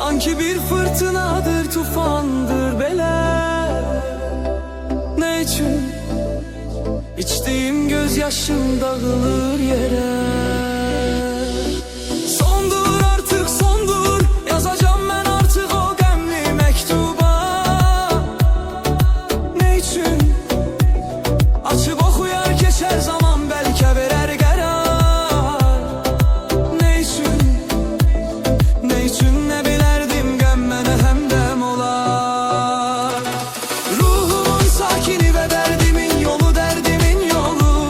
Sanki bir fırtınadır, tufandır bele. Ne için içtiğim gözyaşım dağılır yere. Sondur artık sondur, yazacağım ben artık o demli mektuba. Ne için açıp okuyar geçer zaman, belki verer karar. Ne için, ne için ne bilerdim gemmene hemdem olar. Ruhumun sakini ve derdimin yolu, derdimin yolu.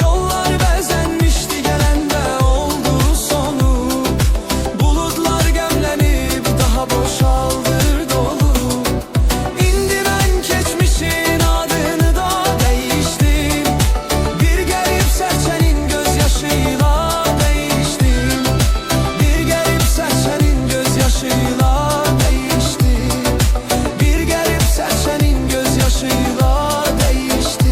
Yollar bezenmişti, gelende oldu sonu. Bulutlar gemlenip daha boşaldır dolu. İndi ben geçmişin adını da değiştim. Bir gelip serçenin gözyaşıyla değiştim. Bir gelip serçenin gözyaşıyla değiştim. Bir gelip serçenin gözyaşıyla değiştim.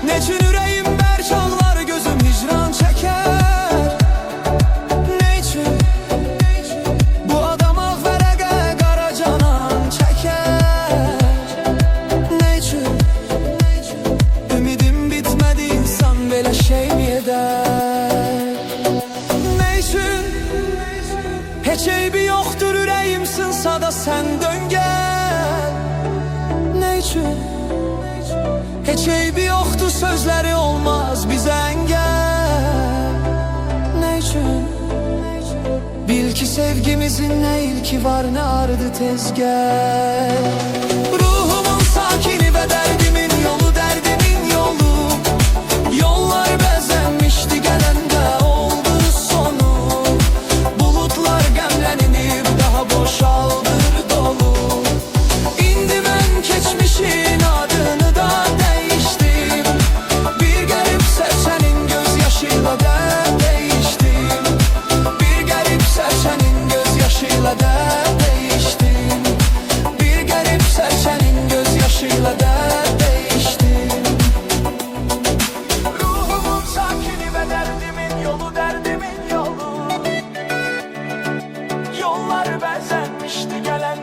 Ne için yüreğim berç ağlar, gözüm hicran çeker. Ne için bu adam ağ verege kara canan çeker. Ne için ümidim bitmedi, insan böyle şey mi eder? Ne için hiç eybi yoktur, yüreğim sınsa da sen dön gel. Ne için hiç eybi yoktu, sözleri olmaz bize engel. Ne için bil ki sevgimizin ne ilki var, ne ardı tez gel. Ruhumun sakini ve derdimin yolu, derdimin yolu. Yollar bezenmişti, gelende oldu sonu. Bulutlar gemlenip daha boşaldır dolu. İndi ben geçmişin adını da değiştim. Bir gelip serçenin gözyaşıyla da değiştim. Bir gelip serçenin gözyaşıyla da değiştim. Bir gelip serçenin gözyaşıyla da değiştim. Ruhumun sakini ve derdimin yolu, derdimin yolu. Yollar bezenmişti, gelen